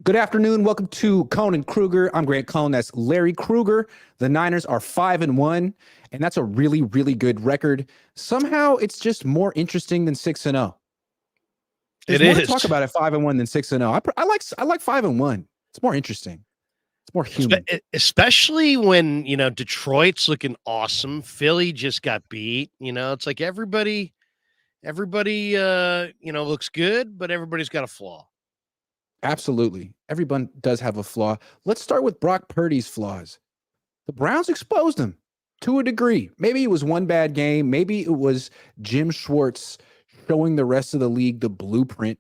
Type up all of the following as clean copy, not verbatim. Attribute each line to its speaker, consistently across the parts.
Speaker 1: Good afternoon. Welcome to Cohn and Krueger. I'm Grant Cohn. That's Larry Krueger. The Niners are 5-1, and that's a really, really good record. Somehow, it's just more interesting than 6-0. There's more to talk about at 5-1 than 6-0. I like 5-1. It's more interesting. It's more human.
Speaker 2: Especially when, Detroit's looking awesome. Philly just got beat. It's like everybody, looks good, but everybody's got a flaw.
Speaker 1: Absolutely. Everyone does have a flaw. Let's start with Brock Purdy's flaws. The Browns exposed him to a degree. Maybe it was one bad game. Maybe it was Jim Schwartz showing the rest of the league the blueprint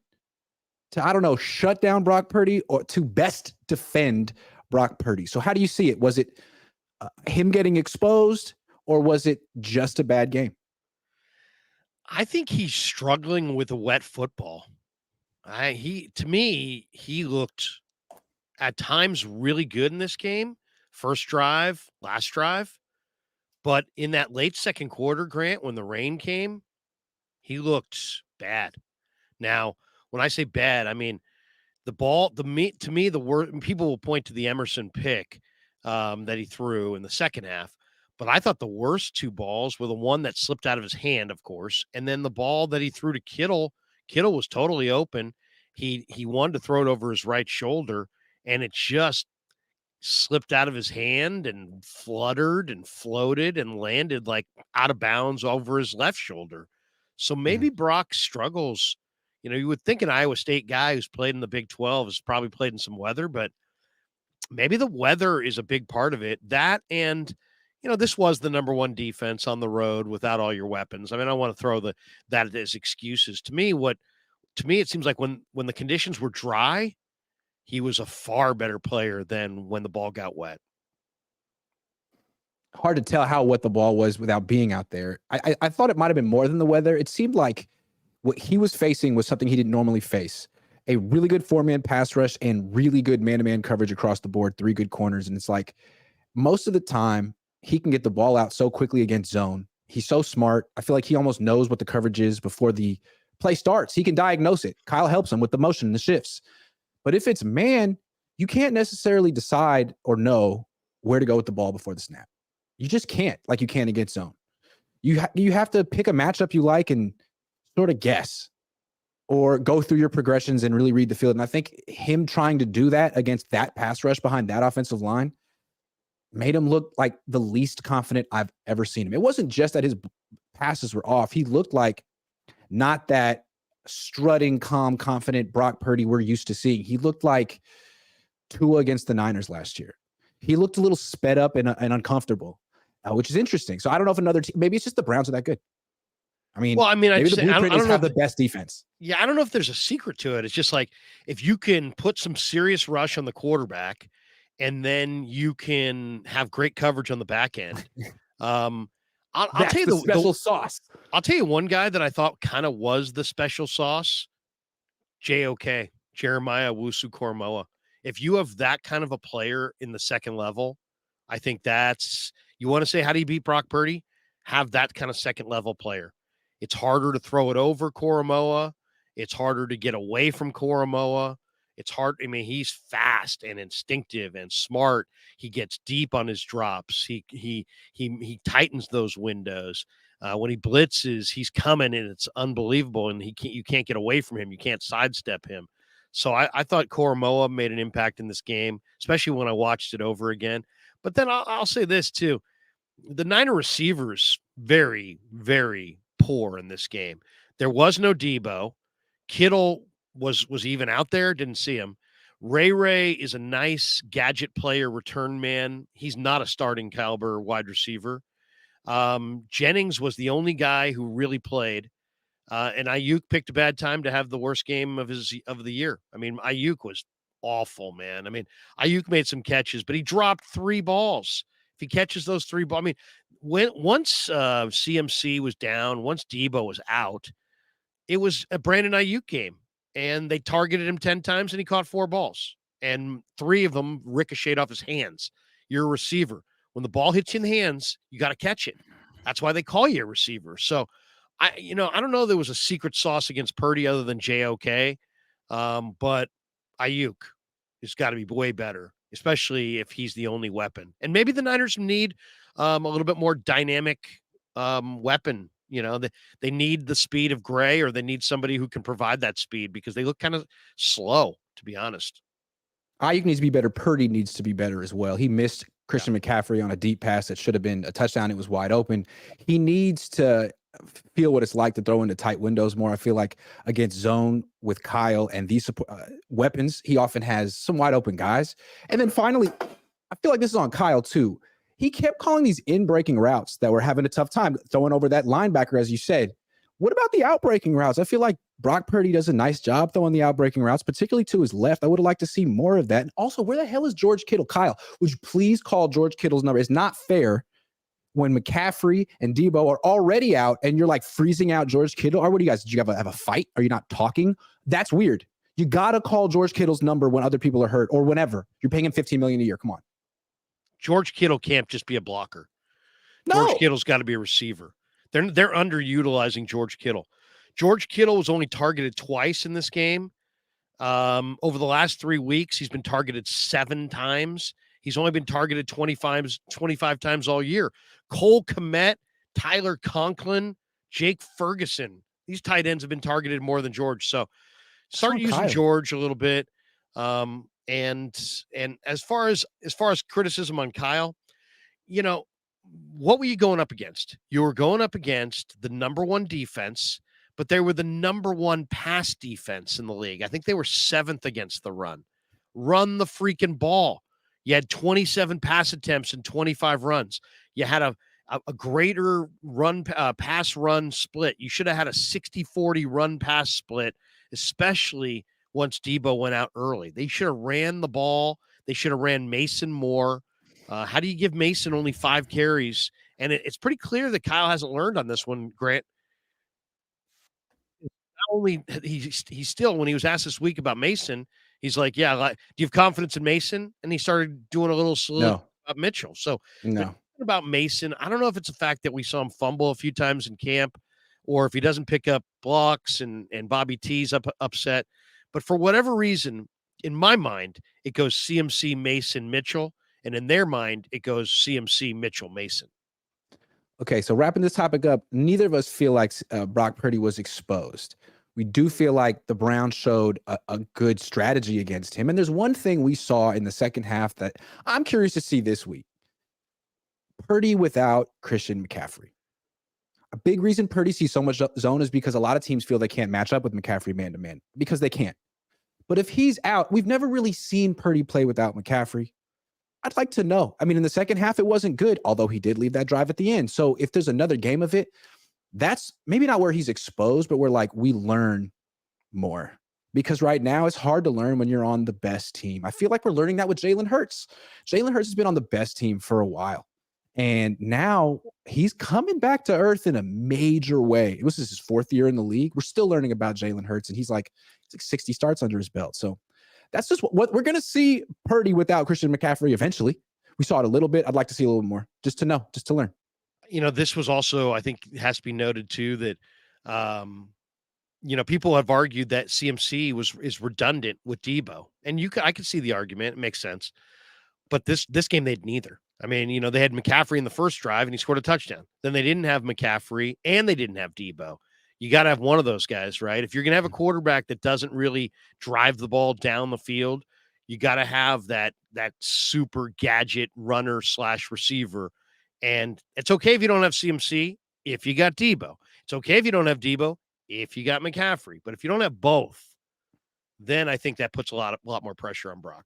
Speaker 1: to, shut down Brock Purdy or to best defend Brock Purdy. So how do you see it? Was it him getting exposed or was it just a bad game?
Speaker 2: I think he's struggling with a wet football. To me, he looked at times really good in this game. First drive, last drive. But in that late second quarter, Grant, when the rain came, he looked bad. Now, when I say bad, I mean the ball, to me, the word people will point to the Emerson pick that he threw in the second half. But I thought the worst two balls were the one that slipped out of his hand, of course, and then the ball that he threw to Kittle. Kittle was totally open. He wanted to throw it over his right shoulder, and it just slipped out of his hand and fluttered and floated and landed like out of bounds over his left shoulder. So maybe Brock struggles. You would think an Iowa State guy who's played in the Big 12 has probably played in some weather, but maybe the weather is a big part of it. That and this was the number one defense on the road without all your weapons. I mean, I don't want to throw that as excuses. To me, it seems like when the conditions were dry, he was a far better player than when the ball got wet.
Speaker 1: Hard to tell how wet the ball was without being out there. I thought it might have been more than the weather. It seemed like what he was facing was something he didn't normally face. A really good four-man pass rush and really good man-to-man coverage across the board, three good corners. And it's like most of the time, he can get the ball out so quickly against zone. He's so smart. I feel like he almost knows what the coverage is before the play starts. He can diagnose it. Kyle helps him with the motion and the shifts. But if it's man, you can't necessarily decide or know where to go with the ball before the snap. You just can't, like you can against zone. You have to pick a matchup you like and sort of guess or go through your progressions and really read the field. And I think him trying to do that against that pass rush behind that offensive line made him look like the least confident I've ever seen him. It wasn't just that his passes were off. He looked like not that strutting, calm, confident Brock Purdy we're used to seeing. He looked like Tua against the Niners last year. He looked a little sped up and uncomfortable, which is interesting. So I don't know if another team, maybe it's just the Browns are that good. Maybe the blueprint is have the best defense.
Speaker 2: Yeah, I don't know if there's a secret to it. It's just like if you can put some serious rush on the quarterback and then you can have great coverage on the back end. I'll tell you
Speaker 1: the special sauce.
Speaker 2: I'll tell you one guy that I thought kind of was the special sauce. JOK, Jeremiah Owusu-Koramoah. If you have that kind of a player in the second level, I think you want to say, how do you beat Brock Purdy? Have that kind of second level player. It's harder to throw it over Koramoah. It's harder to get away from Koramoah. It's hard. I mean, he's fast and instinctive and smart. He gets deep on his drops. He tightens those windows. When he blitzes, he's coming and it's unbelievable. And you can't get away from him. You can't sidestep him. So I thought Koramoah made an impact in this game, especially when I watched it over again. But then I'll say this too: the Niner receivers very, very poor in this game. There was no Debo. Kittle was even out there, didn't see him. Ray is a nice gadget player, return man. He's not a starting caliber wide receiver. Jennings was the only guy who really played. And Ayuk picked a bad time to have the worst game of the year. I mean, Ayuk was awful, man. I mean, Ayuk made some catches, but he dropped 3 balls. If he catches those 3 balls, I mean, once CMC was down, once Debo was out, it was a Brandon Ayuk game. And they targeted him 10 times and he caught 4 balls. And 3 of them ricocheted off his hands. You're a receiver. When the ball hits you in the hands, you got to catch it. That's why they call you a receiver. So, I don't know there was a secret sauce against Purdy other than JOK. But Ayuk, has got to be way better, especially if he's the only weapon. And maybe the Niners need a little bit more dynamic weapon. They need the speed of Gray, or they need somebody who can provide that speed, because they look kind of slow, to be honest.
Speaker 1: Ayuk needs to be better. Purdy needs to be better as well. He missed Christian McCaffrey on a deep pass that should have been a touchdown. It was wide open. He needs to feel what it's like to throw into tight windows more. I feel like against zone with Kyle and these weapons, he often has some wide open guys. And then finally, I feel like this is on Kyle too. He kept calling these in-breaking routes that were having a tough time throwing over that linebacker, as you said. What about the outbreaking routes? I feel like Brock Purdy does a nice job throwing the outbreaking routes, particularly to his left. I would have liked to see more of that. And also, where the hell is George Kittle? Kyle, would you please call George Kittle's number? It's not fair when McCaffrey and Debo are already out and you're like freezing out George Kittle. Or what do you guys, did you have a fight? Are you not talking? That's weird. You got to call George Kittle's number when other people are hurt or whenever. You're paying him $15 million a year. Come on.
Speaker 2: George Kittle can't just be a blocker.
Speaker 1: No.
Speaker 2: George Kittle's got to be a receiver. They're underutilizing George Kittle. George Kittle was only targeted twice in this game. Over the last 3 weeks, he's been targeted 7 times. He's only been targeted 25 times all year. Cole Kmet, Tyler Conklin, Jake Ferguson. These tight ends have been targeted more than George. So start using
Speaker 1: Kyle.
Speaker 2: George a little bit. And as far as criticism on Kyle, what were you going up against? You were going up against the number 1 defense, but they were the number 1 pass defense in the league. I think they were 7th against the run. Run the freaking ball. You had 27 pass attempts and 25 runs. You had a greater run pass run split. You should have had a 60-40 run pass split, especially once Debo went out early. They should have ran the ball. They should have ran Mason more. How do you give Mason only 5 carries? And it's pretty clear that Kyle hasn't learned on this one, Grant. Not only he's still, when he was asked this week about Mason, he's like, yeah, do you have confidence in Mason? And he started doing a little salute about Mitchell. So
Speaker 1: no.
Speaker 2: About Mason, I don't know if it's a fact that we saw him fumble a few times in camp, or if he doesn't pick up blocks and Bobby T's upset. But for whatever reason, in my mind, it goes CMC, Mason, Mitchell. And in their mind, it goes CMC, Mitchell, Mason.
Speaker 1: Okay, so wrapping this topic up, neither of us feel like Brock Purdy was exposed. We do feel like the Browns showed a good strategy against him. And there's one thing we saw in the second half that I'm curious to see this week. Purdy without Christian McCaffrey. A big reason Purdy sees so much zone is because a lot of teams feel they can't match up with McCaffrey man-to-man because they can't. But if he's out, we've never really seen Purdy play without McCaffrey. I'd like to know. I mean, in the second half, it wasn't good, although he did leave that drive at the end. So if there's another game of it, that's maybe not where he's exposed, but where like we learn more. Because right now it's hard to learn when you're on the best team. I feel like we're learning that with Jalen Hurts. Jalen Hurts has been on the best team for a while. And now he's coming back to earth in a major way. It was his 4th year in the league. We're still learning about Jalen Hurts, and he's like 60 starts under his belt. So that's just what we're going to see Purdy without Christian McCaffrey eventually. We saw it a little bit. I'd like to see a little more just to know, just to learn.
Speaker 2: This was also, I think it has to be noted too, that, people have argued that CMC is redundant with Debo. And I could see the argument. It makes sense. But this game, they had neither. I mean, they had McCaffrey in the first drive and he scored a touchdown. Then they didn't have McCaffrey and they didn't have Debo. You got to have one of those guys, right? If you're going to have a quarterback that doesn't really drive the ball down the field, you got to have that super gadget runner / receiver. And it's okay if you don't have CMC if you got Debo. It's okay if you don't have Debo if you got McCaffrey. But if you don't have both, then I think that puts a lot more pressure on Brock.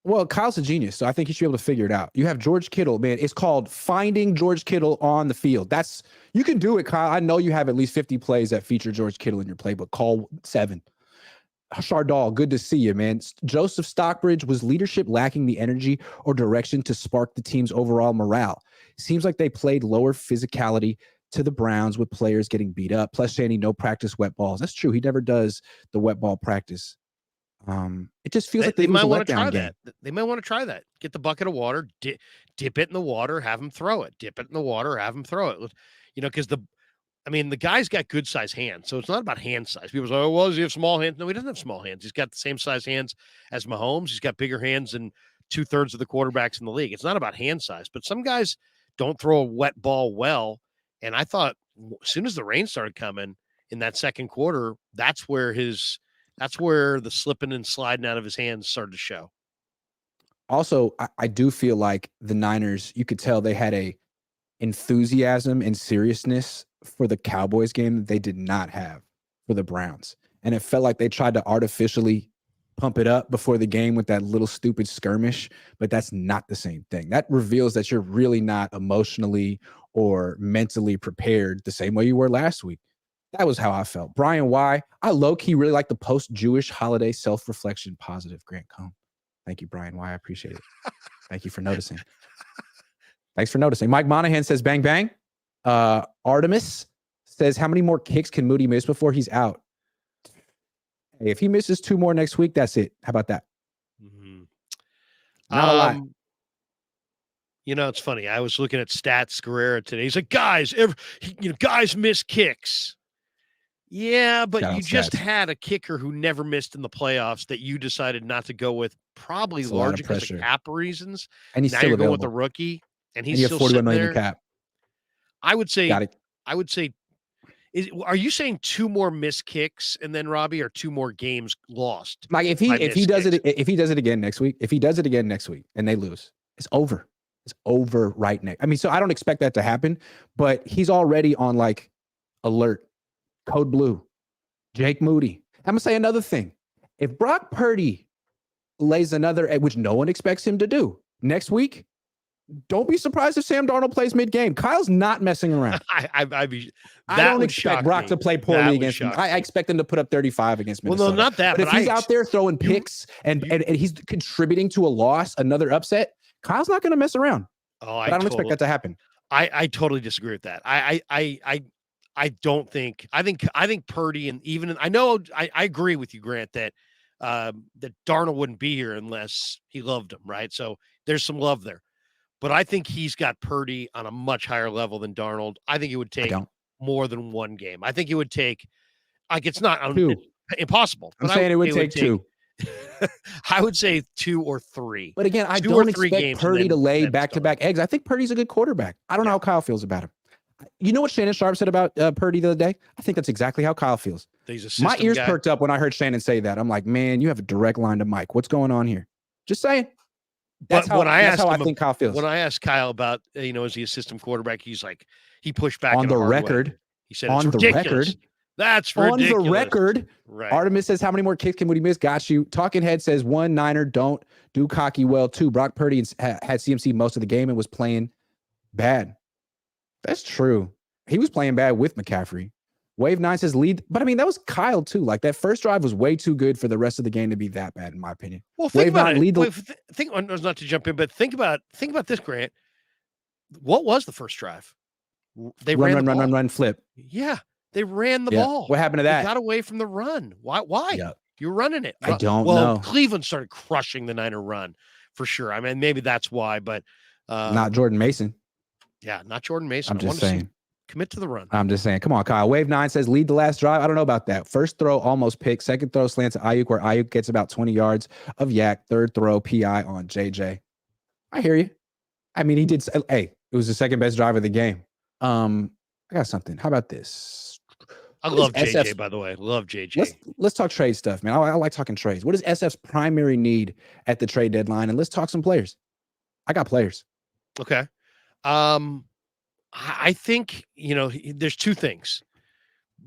Speaker 1: Well, Kyle's a genius, so I think he should be able to figure it out. You have George Kittle, man. It's called finding George Kittle on the field. You can do it, Kyle. I know you have at least 50 plays that feature George Kittle in your playbook. Call 7. Chardal, good to see you, man. Joseph Stockbridge, was leadership lacking the energy or direction to spark the team's overall morale? Seems like they played lower physicality to the Browns with players getting beat up. Plus, Shanny, no practice wet balls. That's true. He never does the wet ball practice. It just feels like
Speaker 2: they might want to try that. They might want to try that. Get the bucket of water, dip it in the water, have him throw it. Dip it in the water, have him throw it. Because I mean, the guy's got good size hands, so it's not about hand size. People say, "Oh, well, does he have small hands?" No, he doesn't have small hands. He's got the same size hands as Mahomes. He's got bigger hands than 2/3 of the quarterbacks in the league. It's not about hand size, but some guys don't throw a wet ball well. And I thought as soon as the rain started coming in that second quarter, that's where the slipping and sliding out of his hands started to show.
Speaker 1: Also, I do feel like the Niners, you could tell they had a enthusiasm and seriousness for the Cowboys game that they did not have for the Browns. And it felt like they tried to artificially pump it up before the game with that little stupid skirmish, but that's not the same thing. That reveals that you're really not emotionally or mentally prepared the same way you were last week. That was how I felt. Brian, why? I low-key really like the post-Jewish holiday self-reflection positive Grant Cohn. Thank you, Brian. Why? I appreciate it. Thank you for noticing. Thanks for noticing. Mike Monahan says, bang, bang. Artemis says, how many more kicks can Moody miss before he's out? Hey, if he misses 2 more next week, that's it. How about that?
Speaker 2: Mm-hmm.
Speaker 1: Not a lot.
Speaker 2: It's funny. I was looking at Stats Guerrera today. He's like, guys miss kicks. Yeah, but you just had a kicker who never missed in the playoffs that you decided not to go with, probably largely because of cap reasons.
Speaker 1: And he's
Speaker 2: now
Speaker 1: still
Speaker 2: you're
Speaker 1: available.
Speaker 2: going with the rookie, and he's
Speaker 1: you
Speaker 2: still
Speaker 1: have 41 million
Speaker 2: there.
Speaker 1: in cap.
Speaker 2: I would say, are you saying 2 more missed kicks and then Robbie, or 2 more games lost?
Speaker 1: Like if he does it again next week, and they lose, it's over. It's over right now. I mean, so I don't expect that to happen, but he's already on like alert, code blue, Jake Moody. I'm gonna say another thing. If Brock Purdy lays another egg, which no one expects him to do next week, don't be surprised if Sam Darnold plays mid-game. Kyle's not messing around.
Speaker 2: I
Speaker 1: don't expect Brock to play poorly against him. I expect him to put up 35 against Minnesota.
Speaker 2: Well, no, not that.
Speaker 1: But if he's out there throwing picks and he's contributing to a loss, another upset, Kyle's not going to mess around.
Speaker 2: Oh,
Speaker 1: I don't expect that to happen.
Speaker 2: I totally disagree with that. I don't think. I think Purdy, and even I agree with you, Grant, that that Darnold wouldn't be here unless he loved him, right? So there's some love there. But I think he's got Purdy on a much higher level than Darnold. I think it would take more than 1 game. I think it would take, it's not impossible.
Speaker 1: I'm saying it would take 2.
Speaker 2: I would say 2 or 3.
Speaker 1: But again, I don't expect Purdy to lay back-to-back eggs. I think Purdy's a good quarterback. I don't know how Kyle feels about him. You know what Shannon Sharp said about Purdy the other day? I think that's exactly how Kyle feels. My ears perked up when I heard Shannon say that. I'm like, man, you have a direct line to Mike. What's going on here? Just saying. That's how I think Kyle feels.
Speaker 2: When I asked Kyle about, is he a system quarterback? He's like, he pushed back
Speaker 1: on the record.
Speaker 2: He said, on the record. That's ridiculous.
Speaker 1: On the record.
Speaker 2: Right.
Speaker 1: Artemis says, how many more kicks can Moody miss? Got you. Talking Head says, 1, Niner don't do cocky well. 2, Brock Purdy had CMC most of the game and was playing bad. That's true. He was playing bad with McCaffrey. Wave 9 says lead, but I mean, that was Kyle too. Like that first drive was way too good for the rest of the game to be that bad, in my opinion.
Speaker 2: Well, think about it. Think not to jump in, but think about this, Grant. What was the first drive? They run,
Speaker 1: flip.
Speaker 2: Yeah, they ran the ball.
Speaker 1: What happened to that?
Speaker 2: They got away from the run. Why?
Speaker 1: Yeah.
Speaker 2: You're running it.
Speaker 1: I don't know.
Speaker 2: Cleveland started crushing the Niner run for sure. I mean, maybe that's why, but
Speaker 1: not Jordan Mason.
Speaker 2: Yeah, not Jordan Mason.
Speaker 1: I'm just saying.
Speaker 2: Commit to the run.
Speaker 1: I'm just saying. Come on, Kyle. Wave 9 says lead the last drive. I don't know about that. First throw almost pick. Second throw slants to Ayuk, where Ayuk gets about 20 yards of yak. Third throw PI on JJ. I hear you. I mean, he did. Hey, it was the second best drive of the game. I got something. How about this?
Speaker 2: I love JJ, by the way. Love JJ.
Speaker 1: Let's talk trade stuff, man. I like talking trades. What is SF's primary need at the trade deadline? And let's talk some players. I got players.
Speaker 2: Okay. I think, there's 2 things.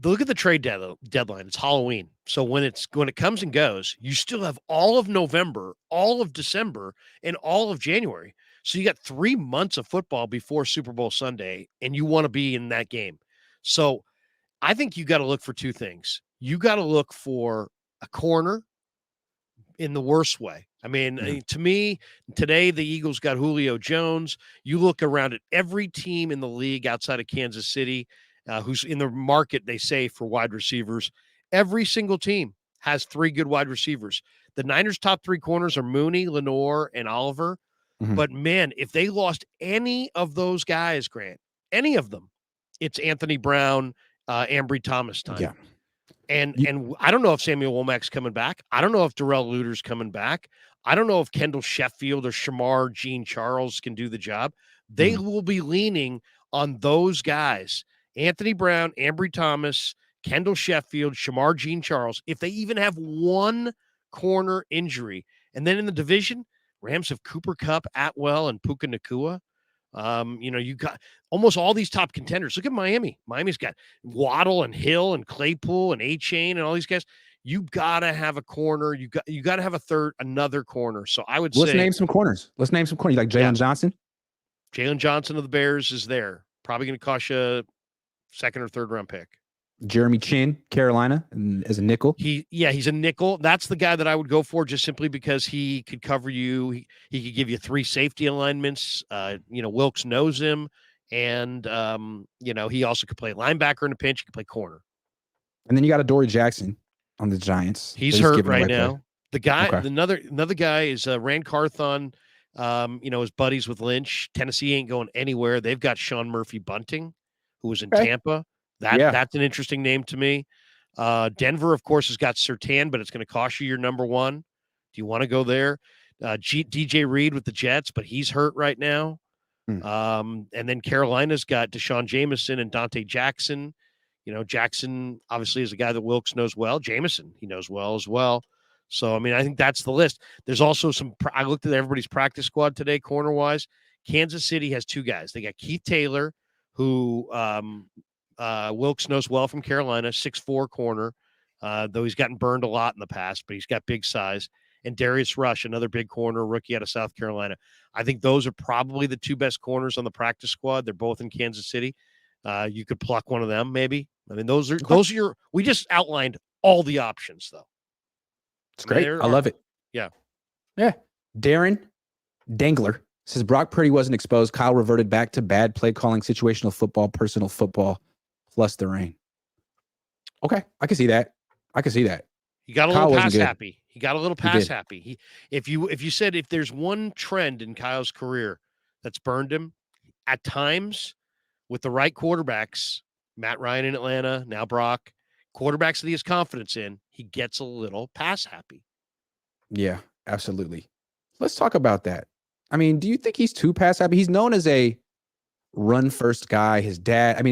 Speaker 2: Look at the trade deadline. It's Halloween. So when it comes and goes, you still have all of November, all of December, and all of January. So you got 3 months of football before Super Bowl Sunday, and you want to be in that game. So I think you got to look for 2 things. You got to look for a corner in the worst way. I mean, to me, today the Eagles got Julio Jones. You look around at every team in the league outside of Kansas City who's in the market, they say, for wide receivers. Every single team has 3 good wide receivers. The Niners' top 3 corners are Mooney, Lenore, and Oliver. Mm-hmm. But, man, if they lost any of those guys, Grant, any of them, it's Anthony Brown Ambry Thomas time.
Speaker 1: Yeah.
Speaker 2: And I don't know if Samuel Womack's coming back. I don't know if Darrell Luter's coming back. I don't know if Kendall Sheffield or Shamar Jean Charles can do the job. They will be leaning on those guys, Anthony Brown, Ambry Thomas, Kendall Sheffield, Shamar Jean Charles, if they even have one corner injury. And then in the division, Rams have Cooper Kupp, Atwell, and Puka Nacua. You got almost all these top contenders. Look at Miami. Miami's got Waddle and Hill and Claypool and A-Chain and all these guys. You gotta have a corner. You gotta have another corner. So I would say
Speaker 1: let's name some corners. You like Jalen Johnson?
Speaker 2: Jalen Johnson of the Bears is there. Probably going to cost you a second or third round pick.
Speaker 1: Jeremy Chin, Carolina, as a nickel.
Speaker 2: He's a nickel. That's the guy that I would go for, just simply because he could cover you. He could give you 3 safety alignments. Wilkes knows him, and he also could play linebacker in a pinch. He could play corner.
Speaker 1: And then you got Adoree Jackson on the Giants.
Speaker 2: He's hurt right now.
Speaker 1: Play.
Speaker 2: The guy, another guy is Rand Carthon. His buddies with Lynch. Tennessee ain't going anywhere. They've got Sean Murphy Bunting, who was in Tampa. That's an interesting name to me. Denver, of course, has got Surtain, but it's going to cost you your number 1. Do you want to go there? DJ Reed with the Jets, but he's hurt right now. And then Carolina's got Deshaun Jameson and Dante Jackson. Jackson obviously is a guy that Wilkes knows well. Jameson, he knows well as well. So, I think that's the list. There's also I looked at everybody's practice squad today, corner-wise. Kansas City has 2 guys. They got Keith Taylor, who Wilkes knows well from Carolina, 6'4" corner, though he's gotten burned a lot in the past, but he's got big size. And Darius Rush, another big corner, rookie out of South Carolina. I think those are probably the 2 best corners on the practice squad. They're both in Kansas City. You could pluck one of them, maybe. Those are your. We just outlined all the options, though.
Speaker 1: It's great. I love it.
Speaker 2: Yeah.
Speaker 1: Darren Dangler says Brock Purdy wasn't exposed. Kyle reverted back to bad play calling, situational football, personal football, plus the rain. Okay, I can see that.
Speaker 2: He got a little pass happy. If you said if there's one trend in Kyle's career that's burned him, at times with the right quarterbacks, Matt Ryan in Atlanta, now Brock, quarterbacks that he has confidence in, he gets a little pass happy.
Speaker 1: Yeah, absolutely. Let's talk about that. Do you think he's too pass happy? He's known as a run first guy. His dad,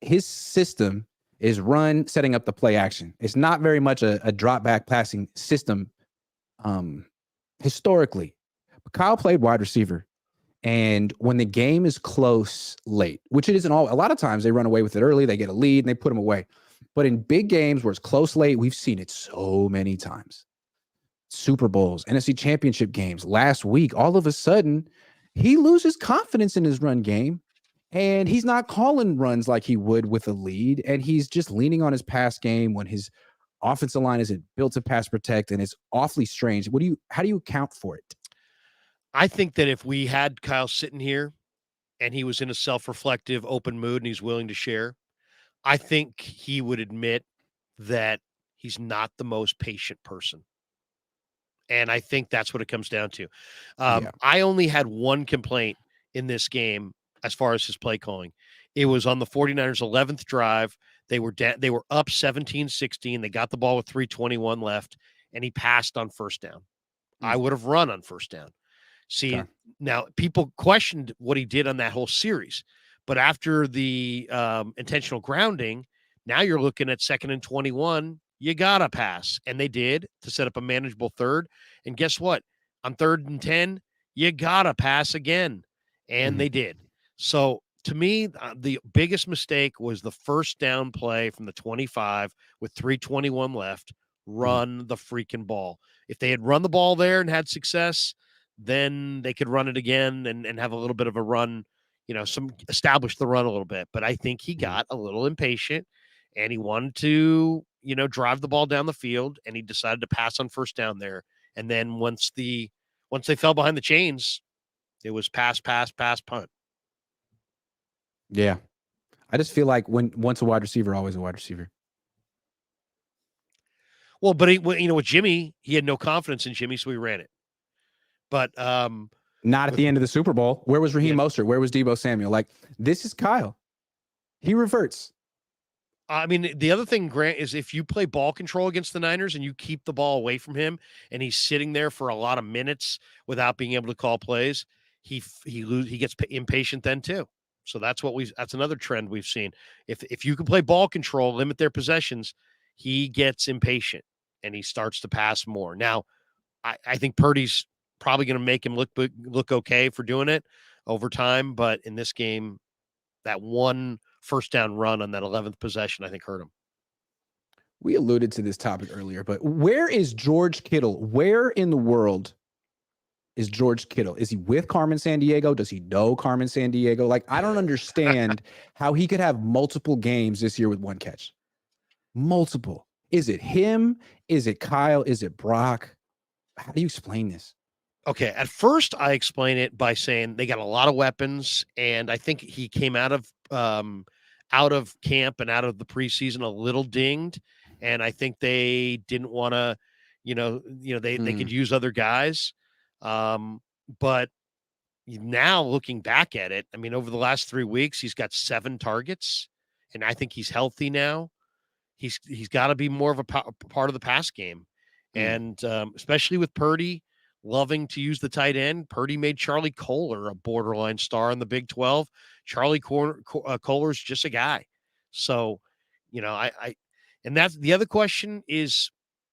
Speaker 1: his system is run, setting up the play action. It's not very much a drop back passing system historically. But Kyle played wide receiver. And when the game is close late, which it isn't a lot of times they run away with it early, they get a lead and they put them away. But in big games where it's close late, we've seen it so many times. Super Bowls, NFC Championship games. Last week, all of a sudden, he loses confidence in his run game. And he's not calling runs like he would with a lead. And he's just leaning on his pass game when his offensive line isn't built to pass protect. And it's awfully strange. How do you account for it?
Speaker 2: I think that if we had Kyle sitting here and he was in a self-reflective, open mood and he's willing to share, I think he would admit that he's not the most patient person. And I think that's what it comes down to. I only had one complaint in this game as far as his play calling. It was on the 49ers' 11th drive. They were up 17-16. They got the ball with 3:21 left, and he passed on first down. I would have run on first down. See, Now people questioned what he did on that whole series, but after the intentional grounding, now you're looking at 2nd and 21. You gotta pass, and they did to set up a manageable third. And guess what? On 3rd and 10, you gotta pass again, and they did. So to me, the biggest mistake was the first down play from the 25 with 3:21 left. Run the freaking ball. If they had run the ball there and had success, then they could run it again and have a little bit of a run, establish the run a little bit. But I think he got a little impatient and he wanted to, drive the ball down the field, and he decided to pass on first down there. And then once they fell behind the chains, it was pass, punt.
Speaker 1: Yeah. I just feel like once a wide receiver, always a wide receiver.
Speaker 2: Well, but with Jimmy, he had no confidence in Jimmy, so he ran it. But
Speaker 1: not at the end of the Super Bowl. Where was Raheem Mostert? Where was Deebo Samuel? Like, this is Kyle. He reverts.
Speaker 2: I mean, the other thing, Grant, is if you play ball control against the Niners and you keep the ball away from him and he's sitting there for a lot of minutes without being able to call plays, he gets impatient then too. So that's another trend we've seen. If you can play ball control, limit their possessions, he gets impatient and he starts to pass more. Now, I think Purdy's probably going to make him look okay for doing it over time, but in this game, that one first down run on that 11th possession, I think, hurt him.
Speaker 1: We alluded to this topic earlier, but where is George Kittle? Where in the world is George Kittle? Is he with Carmen Sandiego? Does he know Carmen Sandiego? Like, I don't understand how he could have multiple games this year with one catch. Multiple. Is it him? Is it Kyle? Is it Brock? How do you explain this?
Speaker 2: Okay, at first I explain it by saying they got a lot of weapons, and I think he came out of camp and out of the preseason a little dinged, and I think they didn't want to, they could use other guys, but now looking back at it, I mean, over the last 3 weeks he's got 7 targets, and I think he's healthy now. He's got to be more of a part of the pass game, and especially with Purdy loving to use the tight end. Purdy made Charlie Kolar a borderline star in the Big 12. Charlie Kolar's just a guy. So, and that's the other question is,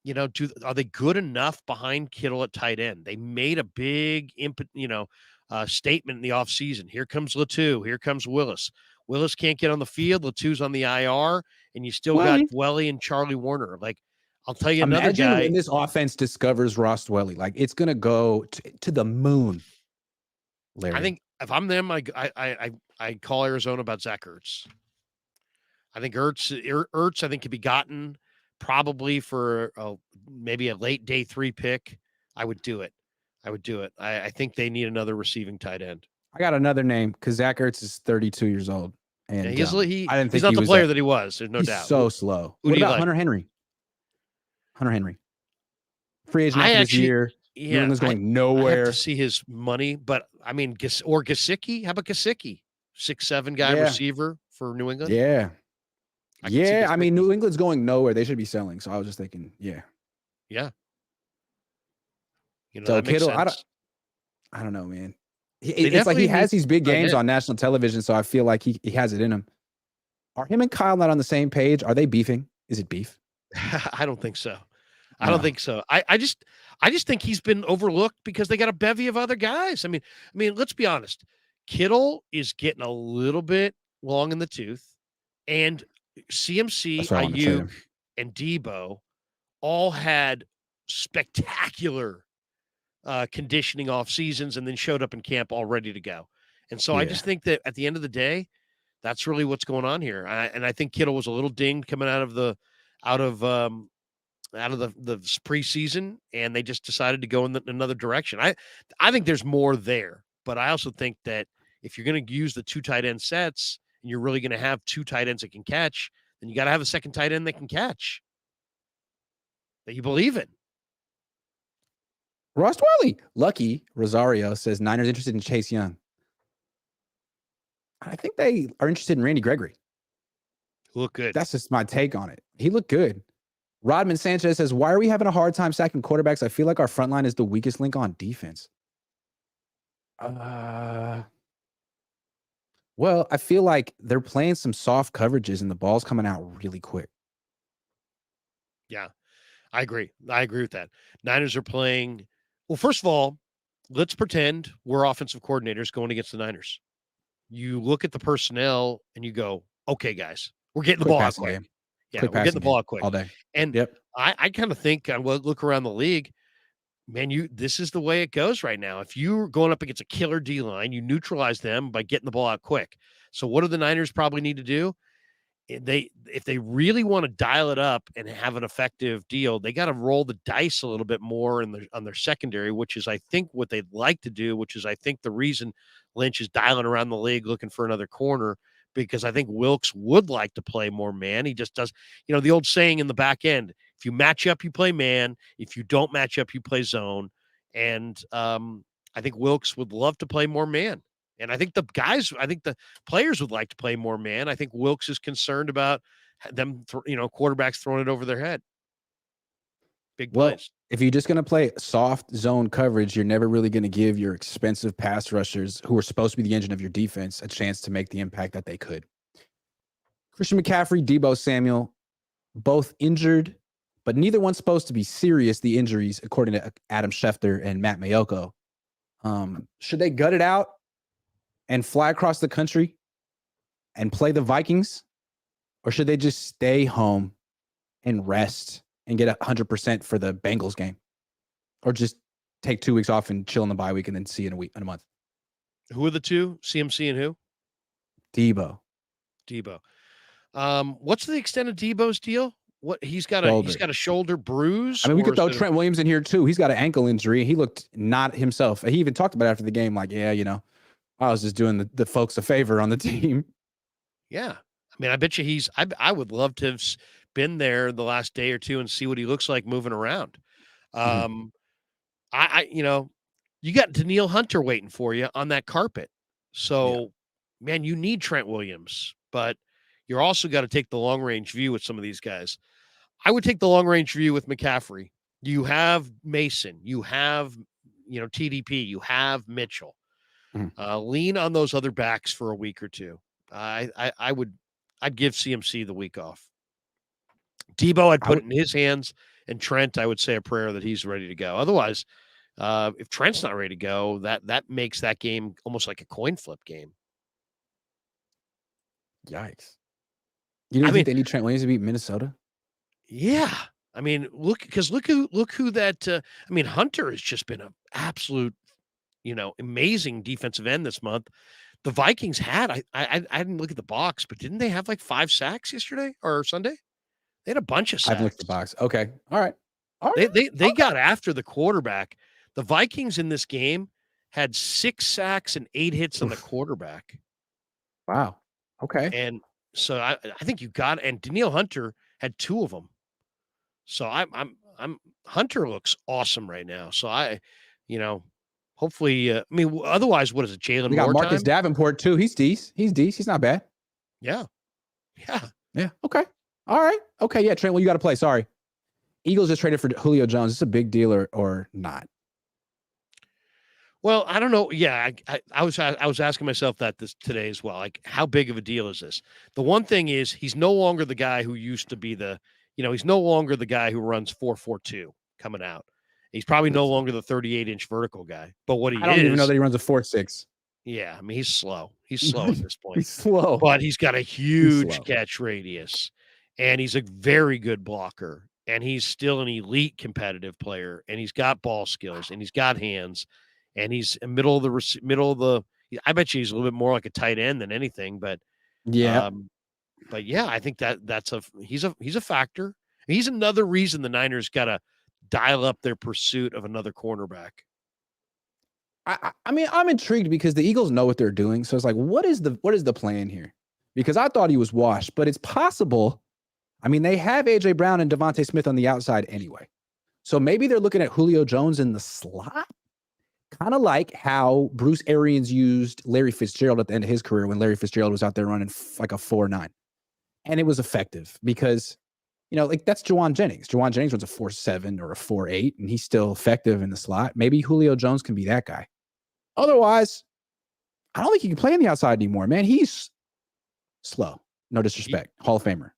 Speaker 2: are they good enough behind Kittle at tight end? They made a big statement in the offseason. Here comes Latu. Here comes Willis. Willis can't get on the field. Latu's on the IR, and you still got Dwelly and Charlie Warner. Like, I'll tell you another
Speaker 1: Imagine
Speaker 2: guy.
Speaker 1: when this offense discovers Ross Dwelly. Like, it's going to go to the moon, Larry.
Speaker 2: I think if I'm them, I call Arizona about Zach Ertz. I think Ertz, I think, could be gotten probably for maybe a late day 3 pick. I would do it. I think they need another receiving tight end.
Speaker 1: I got another name because Zach Ertz is 32 years old. And
Speaker 2: I didn't think he's
Speaker 1: he
Speaker 2: not the
Speaker 1: was
Speaker 2: player that he was. There's no
Speaker 1: he's
Speaker 2: doubt.
Speaker 1: So slow.
Speaker 2: Who
Speaker 1: What
Speaker 2: do you
Speaker 1: about
Speaker 2: like?
Speaker 1: Hunter Henry? Free agent after this year.
Speaker 2: Yeah,
Speaker 1: New England's going nowhere.
Speaker 2: I have to see his money, but I mean, or Gesicki. How about Gesicki? 6'7" guy receiver for New England.
Speaker 1: Yeah. I mean, New England's going nowhere. They should be selling. So I was just thinking, yeah. So Kittle, I don't know, man. It's like he has these big games on national television, so I feel like he has it in him. Are him and Kyle not on the same page? Are they beefing? Is it beef?
Speaker 2: I don't think so. I don't think so. I just think he's been overlooked because they got a bevy of other guys. I mean, let's be honest. Kittle is getting a little bit long in the tooth, and CMC, Ayuk, and Debo all had spectacular conditioning off seasons and then showed up in camp all ready to go. And so I just think that at the end of the day, that's really what's going on here. And I think Kittle was a little dinged coming out of the preseason, and they just decided to go in another direction. I think there's more there, but I also think that if you're going to use the 2 tight end sets and you're really going to have 2 tight ends that can catch, then you got to have a second tight end that can catch, that you believe in.
Speaker 1: Ross Dwelly. Lucky Rosario says Niners interested in Chase Young. I think they are interested in Randy Gregory.
Speaker 2: Look good.
Speaker 1: That's just my take on it. He looked good. Rodman Sanchez says, why are we having a hard time sacking quarterbacks? I feel like our front line is the weakest link on defense. Well, I feel like they're playing some soft coverages and the ball's coming out really quick.
Speaker 2: Yeah, I agree. I agree with that. Niners are playing. Well, first of all, let's pretend we're offensive coordinators going against the Niners. You look at the personnel and you go, okay, guys, we're getting the ball out quick. Yeah, we're getting the ball out quick
Speaker 1: all day.
Speaker 2: And I kind of think I look around the league, man, this is the way it goes right now. If you're going up against a killer D line, you neutralize them by getting the ball out quick. So what do the Niners probably need to do? If they really want to dial it up and have an effective deal, they got to roll the dice a little bit more on their secondary, which is, I think, what they'd like to do, which is, I think, the reason Lynch is dialing around the league looking for another corner, because I think Wilkes would like to play more man. He just does, the old saying in the back end, if you match up, you play man. If you don't match up, you play zone. And I think Wilkes would love to play more man. And I think the players would like to play more man. I think Wilkes is concerned about quarterbacks throwing it over their head. Big
Speaker 1: Well,
Speaker 2: plays.
Speaker 1: if you're just going to play soft zone coverage, you're never really going to give your expensive pass rushers, who are supposed to be the engine of your defense, a chance to make the impact that they could. Christian McCaffrey, Deebo Samuel, both injured, but neither one's supposed to be serious, the injuries, according to Adam Schefter and Matt Mayoko. Should they gut it out and fly across the country and play the Vikings? Or should they just stay home and rest and get 100% for the Bengals game? Or just take 2 weeks off and chill in the bye week and then see you in a month?
Speaker 2: Who are the two? CMC and who?
Speaker 1: Deebo.
Speaker 2: What's the extent of Deebo's deal? What he's got a shoulder bruise.
Speaker 1: I mean, we could throw Trent Williams in here too. He's got an ankle injury. He looked not himself. He even talked about it after the game, like, yeah, I was just doing the folks a favor on the team.
Speaker 2: Yeah. I mean, I bet you I would love to have been there the last day or two and see what he looks like moving around. You got Danielle Hunter waiting for you on that carpet. So, man, you need Trent Williams, but you're also got to take the long range view with some of these guys. I would take the long range view with McCaffrey. You have Mason, you have, TDP, you have Mitchell. Lean on those other backs for a week or two. I'd give CMC the week off. Deebo, I'd put it in his hands, and Trent, I would say a prayer that he's ready to go. Otherwise, if Trent's not ready to go, that makes that game almost like a coin flip game.
Speaker 1: Yikes. You don't think they need Trent Williams to beat Minnesota?
Speaker 2: Yeah. I mean, look who that Hunter has just been an absolute, amazing defensive end this month. The Vikings had, I didn't look at the box, but didn't they have like 5 sacks yesterday or Sunday? They had a bunch of sacks.
Speaker 1: I've looked at the box. Okay. All right.
Speaker 2: They got after the quarterback. The Vikings in this game had 6 sacks and 8 hits on the quarterback.
Speaker 1: Wow. Okay.
Speaker 2: And so I think you got, and Danielle Hunter had 2 of them. So I'm Hunter looks awesome right now. So hopefully, otherwise, what is it? Jalen Moore.
Speaker 1: We got Marcus Davenport too. He's decent. He's not bad.
Speaker 2: Yeah.
Speaker 1: Okay. All right. Okay. Yeah. Trent, well, you got to play. Sorry. Eagles just traded for Julio Jones. Is this a big deal or not?
Speaker 2: Well, I don't know. Yeah, I was asking myself that today as well. Like, how big of a deal is this? The one thing is, he's no longer the guy who used to be he's no longer the guy who runs 4.42 coming out. He's probably no longer the 38-inch vertical guy. But what I don't
Speaker 1: even know that he runs a 4.6.
Speaker 2: Yeah, I mean, he's slow. He's slow at this point.
Speaker 1: He's slow.
Speaker 2: But he's got a huge catch radius, and he's a very good blocker, and he's still an elite competitive player, and he's got ball skills, and he's got hands. And he's in middle of the. I bet you he's a little bit more like a tight end than anything, but yeah. I think he's a factor. He's another reason the Niners got to dial up their pursuit of another cornerback.
Speaker 1: I mean, I'm intrigued because the Eagles know what they're doing. So it's like, what is the plan here? Because I thought he was washed, but it's possible. I mean, they have AJ Brown and Devontae Smith on the outside anyway, so maybe they're looking at Julio Jones in the slot. Kind of like how Bruce Arians used Larry Fitzgerald at the end of his career when Larry Fitzgerald was out there running like a 4.9. And it was effective because, that's Juwan Jennings. Juwan Jennings runs a 4.7 or a 4.8, and he's still effective in the slot. Maybe Julio Jones can be that guy. Otherwise, I don't think he can play on the outside anymore, man. He's slow. No disrespect. Hall of Famer.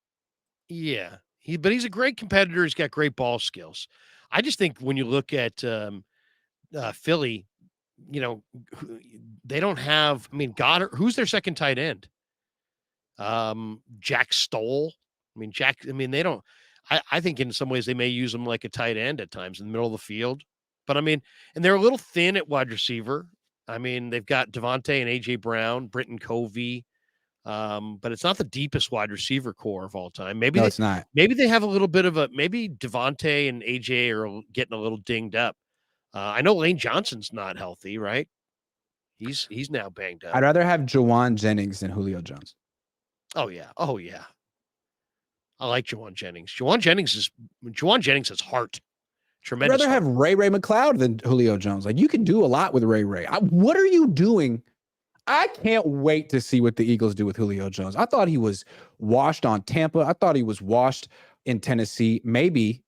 Speaker 2: Yeah. But he's a great competitor. He's got great ball skills. I just think when you look at Philly, they don't have, Goddard, who's their second tight end? Jack Stoll. They don't, I think in some ways they may use him like a tight end at times in the middle of the field, but and they're a little thin at wide receiver. They've got Devontae and AJ Brown, Britton Covey. But it's not the deepest wide receiver core of all time. Maybe
Speaker 1: it's not.
Speaker 2: Maybe they have a little bit of maybe Devontae and AJ are getting a little dinged up. I know Lane Johnson's not healthy, right? He's now banged up.
Speaker 1: I'd rather have Juwan Jennings than Julio Jones.
Speaker 2: Oh yeah. I like Juwan Jennings. Juwan Jennings has heart. Tremendous.
Speaker 1: I'd rather have Ray McCloud than Julio Jones. Like, you can do a lot with Ray. What are you doing? I can't wait to see what the Eagles do with Julio Jones. I thought he was washed on Tampa. I thought he was washed in Tennessee. Maybe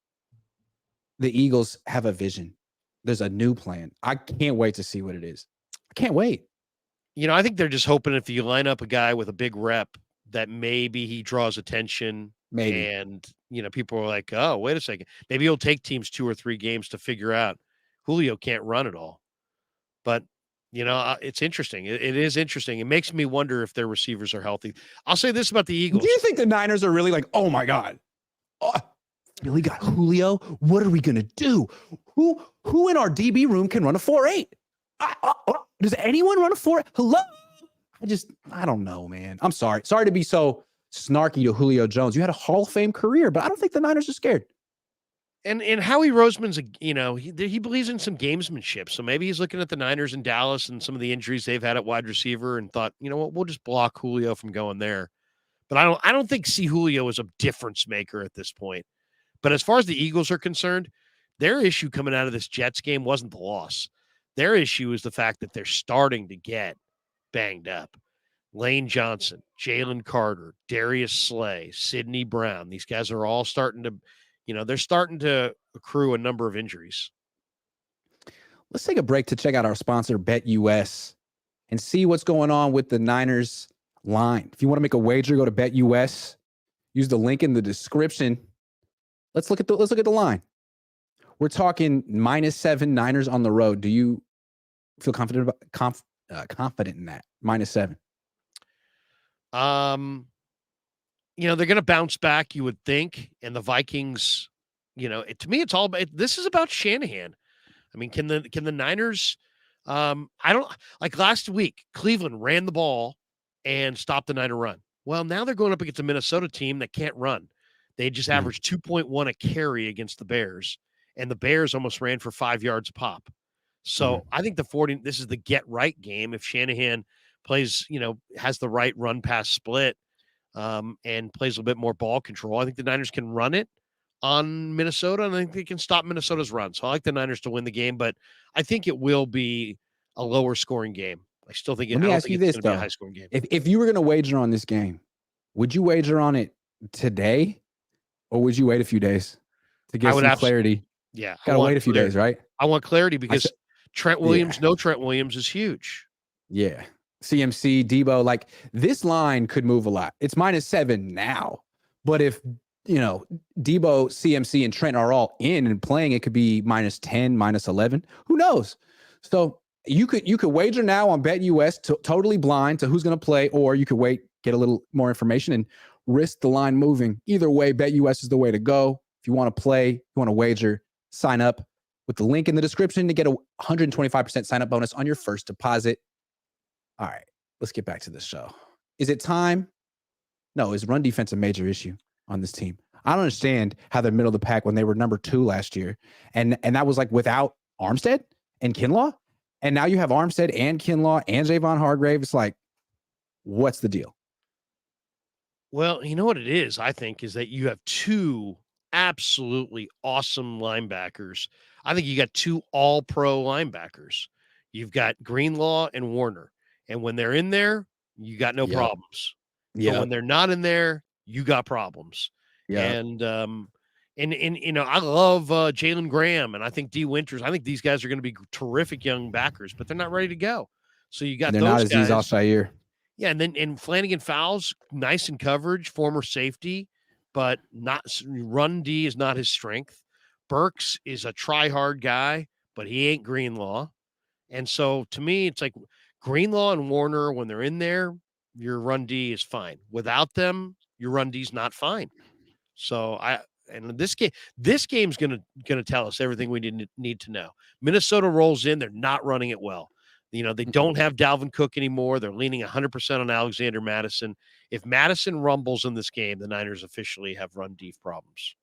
Speaker 1: the Eagles have a vision. There's a new plan. I can't wait to see what it is. I can't wait.
Speaker 2: I think they're just hoping if you line up a guy with a big rep that maybe he draws attention.
Speaker 1: Maybe.
Speaker 2: And, people are like, oh, wait a second. Maybe it'll take teams 2 or 3 games to figure out Julio can't run it all. But, it's interesting. It is interesting. It makes me wonder if their receivers are healthy. I'll say this about the Eagles.
Speaker 1: Do you think the Niners are really like, oh my God, really got Julio? What are we going to do? Who in our DB room can run a 4.8? Does anyone run a 4? Hello? I don't know, man. I'm sorry. Sorry to be so snarky to Julio Jones. You had a Hall of Fame career, but I don't think the Niners are scared.
Speaker 2: And Howie Roseman's, he believes in some gamesmanship. So maybe he's looking at the Niners in Dallas and some of the injuries they've had at wide receiver and thought, you know what, we'll just block Julio from going there. But I don't think Julio is a difference maker at this point. But as far as the Eagles are concerned, their issue coming out of this Jets game wasn't the loss. Their issue is the fact that they're starting to get banged up. Lane Johnson, Jalen Carter, Darius Slay, Sidney Brown. These guys are all starting to, they're starting to accrue a number of injuries.
Speaker 1: Let's take a break to check out our sponsor, BetUS, and see what's going on with the Niners line. If you want to make a wager, go to BetUS. Use the link in the description. Let's look at the line. We're talking -7 Niners on the road. Do you feel confident in that? -7.
Speaker 2: They're going to bounce back, you would think. And the Vikings, to me, it's all about, this is about Shanahan. I mean, can the Niners, I don't like last week, Cleveland ran the ball and stopped the Niner run. Well, now they're going up against a Minnesota team that can't run. They just averaged 2.1 a carry against the Bears, and the Bears almost ran for 5 yards a pop. So I think this is the get right game. If Shanahan plays, has the right run pass split and plays a little bit more ball control, I think the Niners can run it on Minnesota, and I think they can stop Minnesota's run. So I like the Niners to win the game, but I think it will be a lower scoring game. I still think
Speaker 1: Let me ask you this, though.
Speaker 2: Be a high scoring game.
Speaker 1: If you were going to wager on this game, would you wager on it today, or would you wait a few days to get some clarity?
Speaker 2: Yeah.
Speaker 1: Gotta wait a few days, right?
Speaker 2: I want clarity because Trent Williams, no Trent Williams is huge.
Speaker 1: Yeah. CMC, Debo, like this line could move a lot. It's -7 now. But if, Debo, CMC, and Trent are all in and playing, it could be -10, -11. Who knows? So you could wager now on BetUS totally blind to who's going to play, or you could wait, get a little more information, and risk the line moving. Either way, BetUS is the way to go. If you want to play, you want to wager, sign up with the link in the description to get a 125% sign up bonus on your first deposit. All right, let's get back to the show. Is it time? No, is run defense a major issue on this team? I don't understand how they're middle of the pack when they were number 2 last year. And that was like without Armstead and Kinlaw. And now you have Armstead and Kinlaw and Javon Hargrave. It's like, what's the deal?
Speaker 2: Well, you know what it is, I think, is that you have 2 absolutely awesome linebackers. I think you got 2 all-pro linebackers. You've got Greenlaw and Warner. And when they're in there, you got no problems. Yeah. But when they're not in there, you got problems. Yeah. And I love Jalen Graham, and I think D. Winters. I think these guys are going to be terrific young backers, but they're not ready to go. So you got they're those guys.
Speaker 1: Not Aziz Al-Shaair.
Speaker 2: Yeah, and Flanagan Fowles, nice in coverage, former safety, but not run D is not his strength. Burks is a try-hard guy, but he ain't Greenlaw. And so to me, it's like Greenlaw and Warner, when they're in there, your run D is fine. Without them, your run D is not fine. So this game's gonna tell us everything we need to know. Minnesota rolls in, they're not running it well. They don't have Dalvin Cook anymore. They're leaning 100% on Alexander Madison. If Madison rumbles in this game, the Niners officially have run deep problems.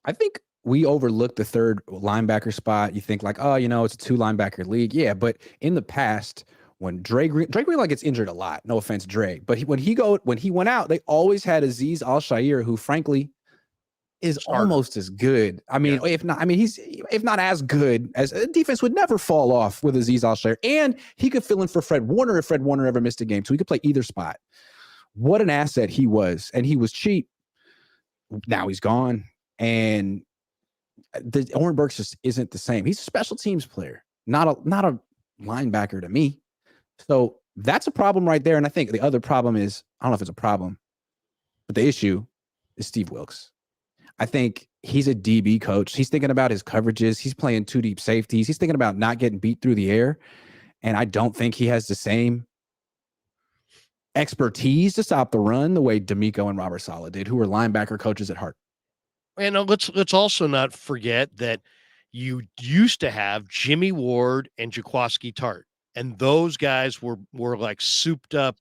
Speaker 1: I think we overlooked the third linebacker spot. You think like, oh, it's a 2 linebacker league. Yeah, but in the past, when Dre Greenlaw gets injured a lot, no offense, Dre, but when he went out, they always had Aziz Al-Shaair, who frankly is
Speaker 2: starter.
Speaker 1: almost as good. I mean, if not, he's if not as good as defense would never fall off with Azeez Al-Shaair, and he could fill in for Fred Warner if Fred Warner ever missed a game, so he could play either spot. What an asset he was, and he was cheap. Now he's gone, and Oren Burks just isn't the same. He's a special teams player, not a linebacker to me. So that's a problem right there. And I think the other problem is, I don't know if it's a problem, but the issue is Steve Wilks. I think he's a DB coach. He's thinking about his coverages. He's playing 2 deep safeties. He's thinking about not getting beat through the air. And I don't think he has the same expertise to stop the run the way D'Amico and Robert Saleh did, who were linebacker coaches at heart.
Speaker 2: And let's also not forget that you used to have Jimmy Ward and Jaquiski Tartt, and those guys were like souped up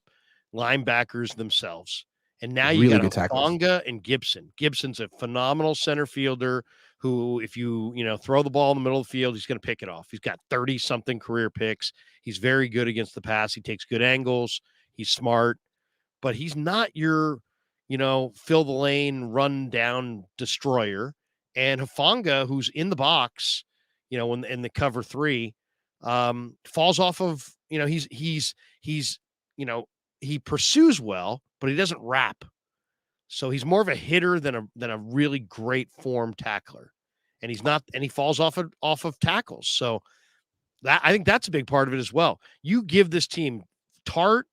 Speaker 2: linebackers themselves. And now you got Hufanga and Gibson. Gibson's a phenomenal center fielder who, if you throw the ball in the middle of the field, he's going to pick it off. He's got 30-something career picks. He's very good against the pass. He takes good angles. He's smart, but he's not your fill the lane, run down destroyer. And Hufanga, who's in the box, in the cover 3, falls off of, he pursues well, but he doesn't wrap. So he's more of a hitter than a really great form tackler. And he falls off of tackles. So I think that's a big part of it as well. You give this team Tartt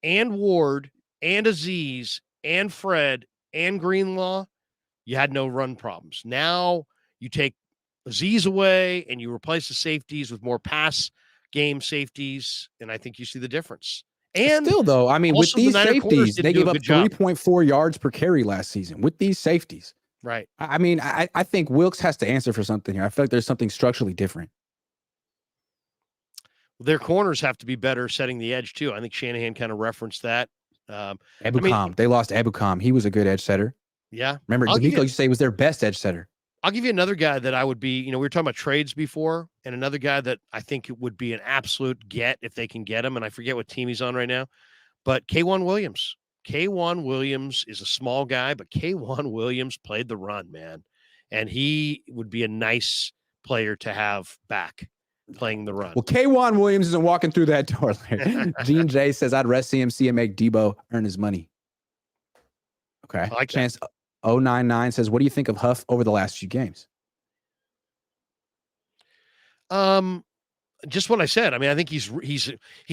Speaker 2: and Ward and Azeez and Fred and Greenlaw, you had no run problems. Now you take Azeez away and you replace the safeties with more pass game safeties, and I think you see the difference. And
Speaker 1: still, though, I mean, with these safeties, they gave up 3.4 yards per carry last season with these safeties.
Speaker 2: Right.
Speaker 1: I mean, I think Wilks has to answer for something here. I feel like there's something structurally different.
Speaker 2: Their corners have to be better setting the edge, too. I think Shanahan kind of referenced that.
Speaker 1: Ebukam. They lost Ebukam. He was a good edge setter.
Speaker 2: Yeah.
Speaker 1: Remember, D'Amico, you say, was their best edge setter.
Speaker 2: I'll give you another guy that I would be, we were talking about trades before, and another guy that I think would be an absolute get if they can get him, and I forget what team he's on right now, but K'Wan Williams. K'Wan Williams is a small guy, but K'Wan Williams played the run, man, and he would be a nice player to have back playing the run.
Speaker 1: Well, K'Wan Williams isn't walking through that door. Gene J says, I'd rest CMC and make Debo earn his money. Okay.
Speaker 2: I like
Speaker 1: Chance 099 says, what do you think of Huff over the last few games?
Speaker 2: Just what I said. I mean, I think he's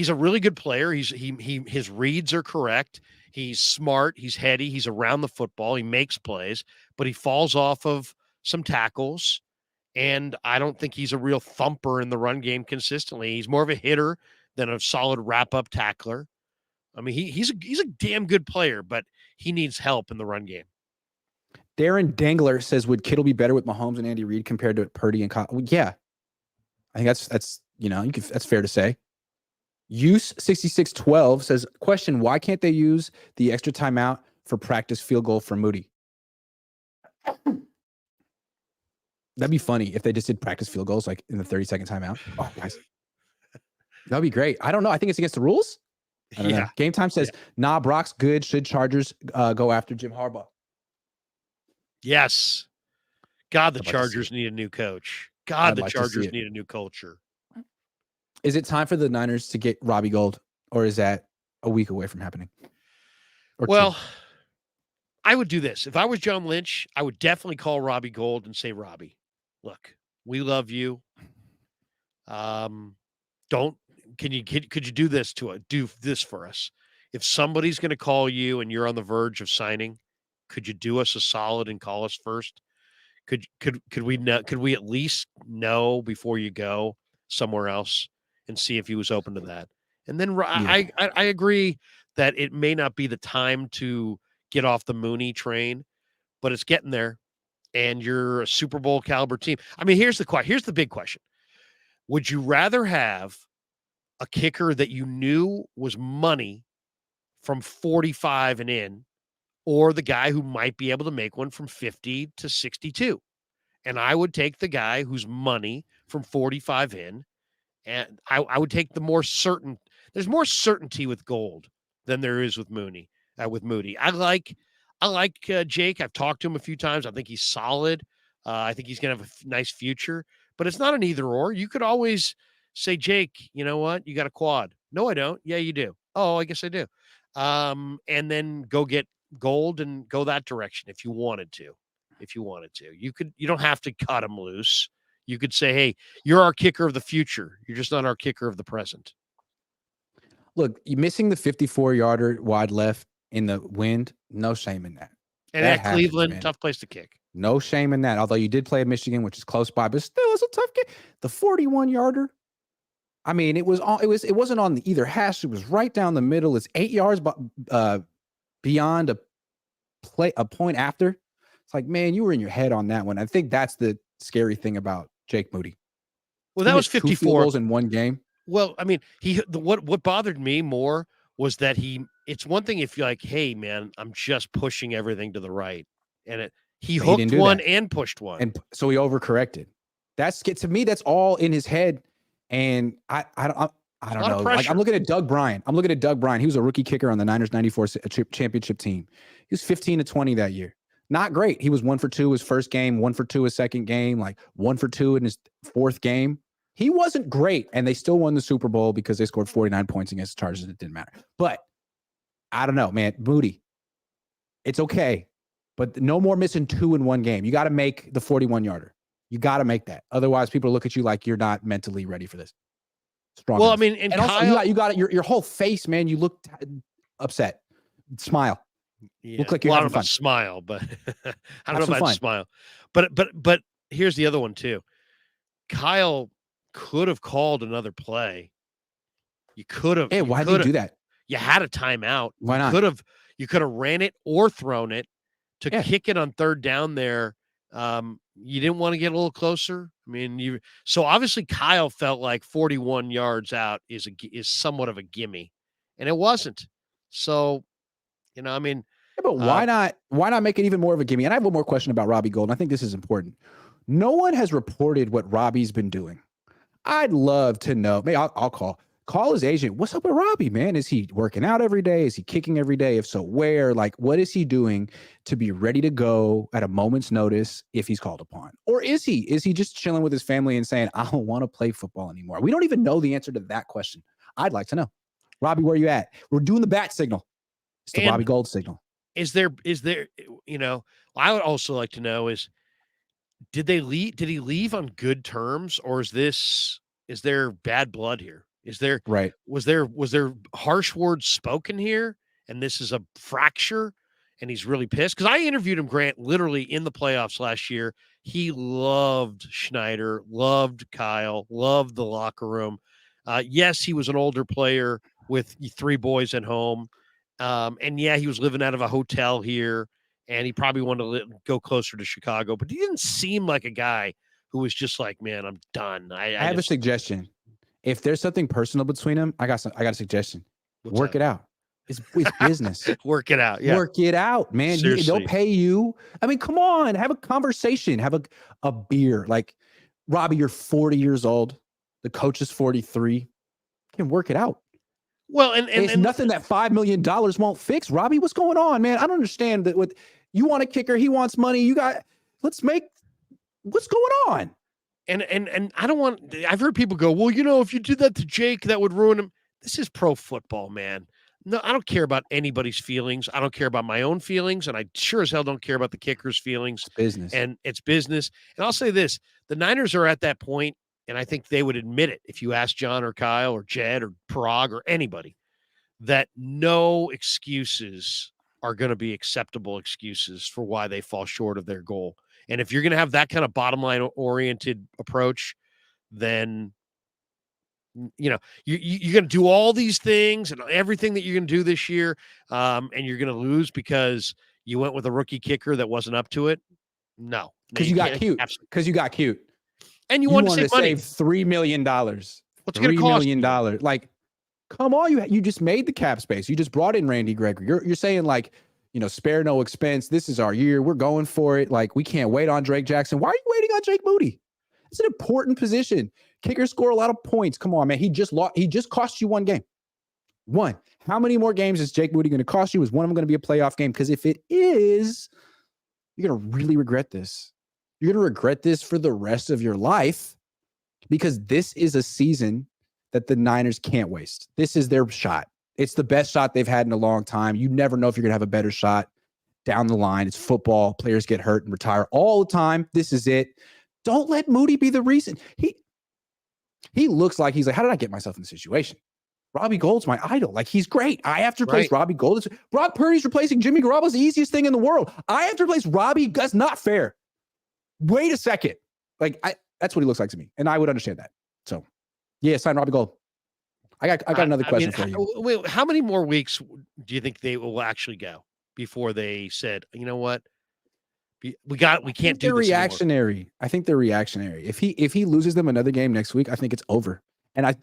Speaker 2: a really good player. His reads are correct. He's smart. He's heady. He's around the football. He makes plays, but he falls off of some tackles. And I don't think he's a real thumper in the run game consistently. He's more of a hitter than a solid wrap-up tackler. I mean, he's a damn good player, but he needs help in the run game.
Speaker 1: Darren Dangler says, would Kittle be better with Mahomes and Andy Reid compared to Purdy and Well, yeah. I think that's that's fair to say. Use 6612 says, question, why can't they use the extra timeout for practice field goal for Moody? That'd be funny if they just did practice field goals like in the 30-second timeout. Oh, guys. That'd be great. I don't know. I think it's against the rules. I don't know. Game Time says, nah, Brock's good. Should Chargers go after Jim Harbaugh?
Speaker 2: Yes. God, the Chargers need a new coach. God, the Chargers need a new culture.
Speaker 1: Is it time for the Niners to get Robbie Gould, or is that a week away from happening?
Speaker 2: Well, I would do this. If I was John Lynch, I would definitely call Robbie Gould and say, Robbie, look, we love you. Could you do this do this for us? If somebody's going to call you and you're on the verge of signing, could you do us a solid and call us first? Could we at least know before you go somewhere else and see if he was open to that? And then I agree that it may not be the time to get off the Mooney train, but it's getting there, and you're a Super Bowl caliber team. I mean, here's the big question. Would you rather have a kicker that you knew was money from 45 and in, or the guy who might be able to make one from 50 to 62? And I would take the guy who's money from 45 in, and I would take the more certain. There's more certainty with Gold than there is with Mooney. With Moody, I like I like Jake. I've talked to him a few times. I think he's solid. I think he's going to have a nice future, but it's not an either or. You could always say, Jake, you know what? You got a quad. No, I don't. Yeah, you do. Oh, I guess I do. And then go get gold and go that direction if you wanted to. You don't have to cut him loose. You could say, hey, you're our kicker of the future. You're just not our kicker of the present.
Speaker 1: Look, you missing the 54-yarder wide left in the wind, no shame in that.
Speaker 2: And
Speaker 1: that
Speaker 2: at Cleveland, tough place to kick.
Speaker 1: No shame in that. Although you did play at Michigan, which is close by, but still it's a tough game. The 41-yarder. I mean, it wasn't on either hash. It was right down the middle. It's 8 yards beyond a point after. It's like, man, you were in your head on that one. I think that's the scary thing about Jake Moody.
Speaker 2: Well, that was 54
Speaker 1: field goals in one game.
Speaker 2: Well, I mean, what bothered me more was that it's one thing if you're like, hey, man, I'm just pushing everything to the right. And he hooked one and pushed one.
Speaker 1: And so he overcorrected. To me, that's all in his head. And I don't know. Like, I'm looking at Doug Bryan. He was a rookie kicker on the Niners 94 championship team. He was 15-20 that year. Not great. He was 1 for 2 his first game, 1 for 2 his second game, like 1 for 2 in his fourth game. He wasn't great, and they still won the Super Bowl because they scored 49 points against the Chargers. It didn't matter. But I don't know, man. Moody, it's okay, but no more missing 2 in one game. You got to make the 41-yarder. You got to make that. Otherwise, people look at you like you're not mentally ready for this. Strong
Speaker 2: well,
Speaker 1: enough.
Speaker 2: I mean, and
Speaker 1: also,
Speaker 2: Kyle,
Speaker 1: you got your whole face, man. You look upset. Smile.
Speaker 2: Yeah.
Speaker 1: Look like you're having fun.
Speaker 2: Smile, but I don't know about smile. But here's the other one too. Kyle could have called another play. You could have.
Speaker 1: Hey, why did you do that?
Speaker 2: You had a timeout.
Speaker 1: Why not?
Speaker 2: You could have ran it or thrown it to kick it on third down there. You didn't want to get a little closer. I mean, so obviously Kyle felt like 41 yards out is somewhat of a gimme, and it wasn't. So, I mean,
Speaker 1: but why not make it even more of a gimme? And I have one more question about Robbie Gould. I think this is important. No one has reported what Robbie's been doing. I'd love to know. Maybe I'll call his agent. What's up with Robbie, man? Is he working out every day? Is he kicking every day? If so, where? Like, what is he doing to be ready to go at a moment's notice if he's called upon? Or is he just chilling with his family and saying, I don't want to play football anymore? We don't even know the answer to that question. I'd like to know. Robbie, where you at? We're doing the bat signal. It's the Robbie Gould signal.
Speaker 2: Is there, I would also like to know did he leave on good terms, or is there bad blood here? Was there harsh words spoken here, and this is a fracture, and he's really pissed? Because I interviewed him, Grant, literally in the playoffs last year. He loved Schneider, loved Kyle, loved the locker room. Yes, he was an older player with 3 boys at home. And yeah, he was living out of a hotel here, and he probably wanted to go closer to Chicago, but he didn't seem like a guy who was just like, man, I'm done. I
Speaker 1: have a suggestion. If there's something personal between them, I got a suggestion. Work it out. It's business.
Speaker 2: Work it out. Yeah.
Speaker 1: Work it out, man. They'll pay you. I mean, come on, have a conversation, have a beer. Like, Robbie, you're 40 years old. The coach is 43. You can work it out.
Speaker 2: Well, and
Speaker 1: nothing that $5 million won't fix. Robbie, what's going on, man? I don't understand that. What you want a kicker, he wants money. What's going on?
Speaker 2: And I don't want. I've heard people go, well, if you did that to Jake, that would ruin him. This is pro football, man. No, I don't care about anybody's feelings. I don't care about my own feelings, and I sure as hell don't care about the kicker's feelings.
Speaker 1: It's business,
Speaker 2: and it's business. And I'll say this: the Niners are at that point. And I think they would admit it if you ask John or Kyle or Jed or Parag or anybody, that no excuses are going to be acceptable excuses for why they fall short of their goal. And if you're going to have that kind of bottom line oriented approach, then, you're going to do all these things and everything that you're going to do this year. And you're going to lose because you went with a rookie kicker that wasn't up to it. No,
Speaker 1: because you got cute. Because you got cute.
Speaker 2: And you wanted to save
Speaker 1: $3 million.
Speaker 2: What's it going to cost?
Speaker 1: $3 million. Like, come on, you just made the cap space. You just brought in Randy Gregory. You're saying, like, spare no expense. This is our year. We're going for it. Like, we can't wait on Drake Jackson. Why are you waiting on Jake Moody? It's an important position. Kickers score a lot of points. Come on, man. He just cost you one game. One. How many more games is Jake Moody going to cost you? Is one of them going to be a playoff game? Because if it is, you're going to really regret this. You're going to regret this for the rest of your life, because this is a season that the Niners can't waste. This is their shot. It's the best shot they've had in a long time. You never know if you're going to have a better shot down the line. It's football. Players get hurt and retire all the time. This is it. Don't let Moody be the reason. He looks like he's like, how did I get myself in this situation? Robbie Gould's my idol. Like, he's great. I have to replace Robbie Gould. Brock Purdy's replacing Jimmy Garoppolo's the easiest thing in the world. I have to replace Robbie. That's not fair. Wait a second. Like, that's what he looks like to me. And I would understand that. So, yeah, sign Robbie Gould. I got another question for you.
Speaker 2: Wait, how many more weeks do you think they will actually go before they said, you know what? We can't do this
Speaker 1: reactionary.
Speaker 2: Anymore.
Speaker 1: I think they're reactionary. If he loses them another game next week, I think it's over. And I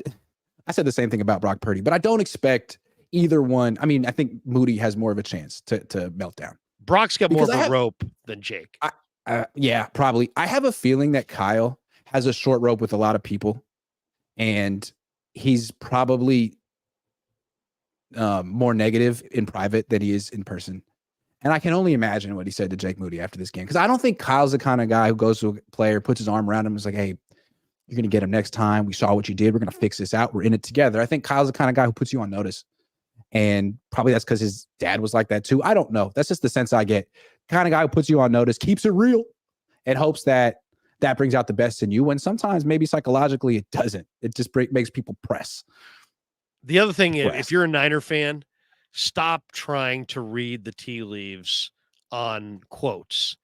Speaker 1: said the same thing about Brock Purdy, but I don't expect either one. I mean, I think Moody has more of a chance to melt down.
Speaker 2: Brock's got more of a rope than Jake.
Speaker 1: Yeah, probably. I have a feeling that Kyle has a short rope with a lot of people, and he's probably more negative in private than he is in person. And I can only imagine what he said to Jake Moody after this game, because I don't think Kyle's the kind of guy who goes to a player, puts his arm around him, and is like, hey, you're going to get him next time. We saw what you did. We're going to fix this out. We're in it together. I think Kyle's the kind of guy who puts you on notice. And probably that's because his dad was like that too. I don't know. That's just the sense I get. Kind of guy who puts you on notice, keeps it real, and hopes that brings out the best in you, when sometimes maybe psychologically it doesn't. It just makes people press.
Speaker 2: The other thing is, if you're a Niner fan, stop trying to read the tea leaves on quotes.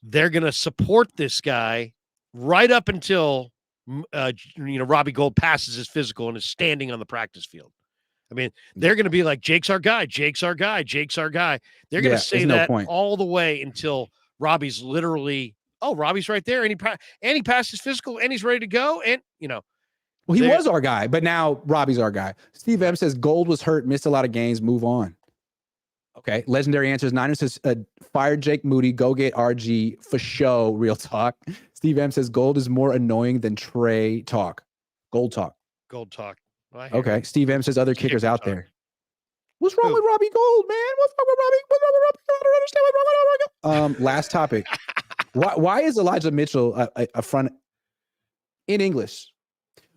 Speaker 2: They're going to support this guy right up until Robbie Gould passes his physical and is standing on the practice field. I mean, they're going to be like, Jake's our guy, Jake's our guy, Jake's our guy. They're going to say that all the way until Robbie's literally, Robbie's right there, and he passed his physical, and he's ready to go, and
Speaker 1: well, he was our guy, but now Robbie's our guy. Steve M says Gould was hurt, missed a lot of games, move on. Okay, legendary answers. Niners says fire Jake Moody, go get RG for show. Real talk. Steve M says Gould is more annoying than Trey talk. Gould talk. Okay. Steve M says other kickers out there. What's wrong with Robbie Gould, man? What's wrong with Robbie? I don't understand what's wrong with Robbie Gould. Last topic. Why is Elijah Mitchell a front in English?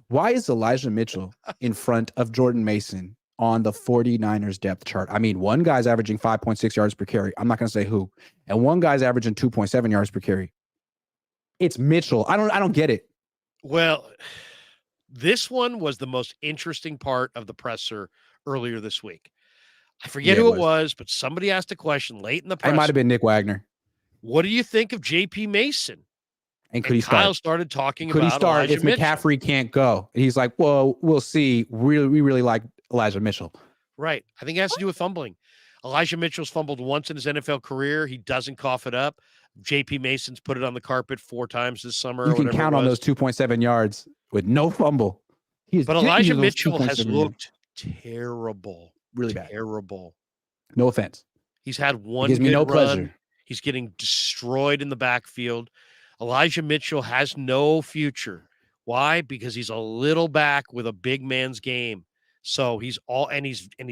Speaker 1: Why is Elijah Mitchell in front of Jordan Mason on the 49ers depth chart? I mean, one guy's averaging 5.6 yards per carry. I'm not going to say who. And one guy's averaging 2.7 yards per carry. It's Mitchell. I don't get it.
Speaker 2: Well, this one was the most interesting part of the presser earlier this week. I forget who it was, but somebody asked a question late in the presser.
Speaker 1: It might have been Nick Wagner.
Speaker 2: What do you think of JP Mason?
Speaker 1: And could he start?
Speaker 2: Kyle started talking about
Speaker 1: could he start
Speaker 2: Elijah
Speaker 1: if
Speaker 2: Mitchell.
Speaker 1: McCaffrey can't go? And he's like, well, we'll see. We really like Elijah Mitchell.
Speaker 2: Right. I think it has to do with fumbling. Elijah Mitchell's fumbled once in his NFL career. He doesn't cough it up. JP Mason's put it on the carpet 4 times this summer.
Speaker 1: You can count on those 2.7 yards with no fumble.
Speaker 2: But Elijah Mitchell has looked terrible.
Speaker 1: Really bad.
Speaker 2: Terrible.
Speaker 1: No offense.
Speaker 2: He's had one
Speaker 1: gives me no
Speaker 2: run.
Speaker 1: pleasure.
Speaker 2: He's getting destroyed in the backfield. Elijah Mitchell has no future. Why? Because he's a little back with a big man's game. So he's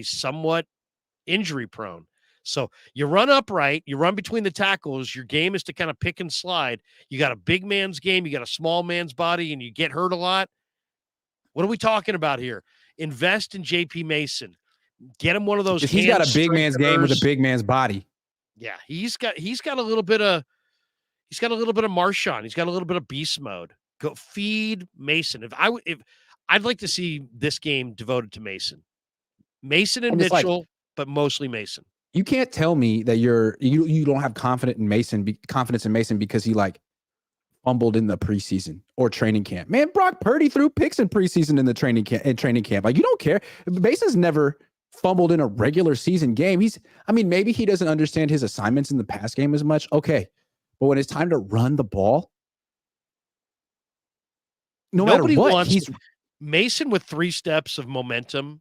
Speaker 2: somewhat injury prone. So you run upright, you run between the tackles. Your game is to kind of pick and slide. You got a big man's game, you got a small man's body, and you get hurt a lot. What are we talking about here? Invest in JP Mason. Get him one of those.
Speaker 1: He's got a big man's game with a big man's body.
Speaker 2: Yeah, he's got a little bit of Marshawn. He's got a little bit of beast mode. Go feed Mason. If I'd like to see this game devoted to Mason and Mitchell, but mostly Mason.
Speaker 1: You can't tell me that you don't have confidence in Mason because he fumbled in the preseason or training camp. Man, Brock Purdy threw picks in preseason in the training camp. Like, you don't care. Mason's never fumbled in a regular season game. Maybe he doesn't understand his assignments in the pass game as much. Okay. But when it's time to run the ball,
Speaker 2: Nobody
Speaker 1: matter what,
Speaker 2: wants Mason with 3 steps of momentum.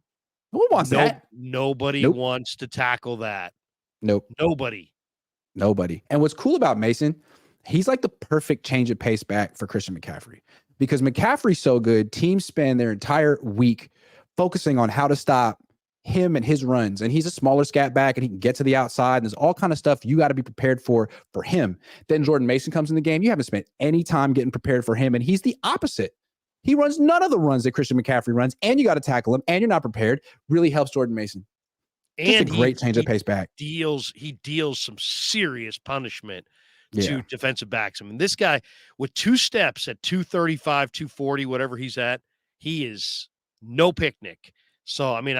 Speaker 1: No one wants that.
Speaker 2: Nobody wants to tackle that.
Speaker 1: Nope.
Speaker 2: Nobody.
Speaker 1: And what's cool about Mason, he's like the perfect change of pace back for Christian McCaffrey, because McCaffrey's so good. Teams spend their entire week focusing on how to stop him and his runs, and he's a smaller scat back and he can get to the outside, and there's all kind of stuff you got to be prepared for him. Then Jordan Mason comes in the game. You haven't spent any time getting prepared for him, and he's the opposite. He runs none of the runs that Christian McCaffrey runs, and you got to tackle him, and you're not prepared. Really helps Jordan Mason. Just
Speaker 2: And
Speaker 1: a great change of pace back.
Speaker 2: He deals some serious punishment to defensive backs. I mean, this guy with 2 steps at 235, 240, whatever he's at, he is no picnic. So, I mean,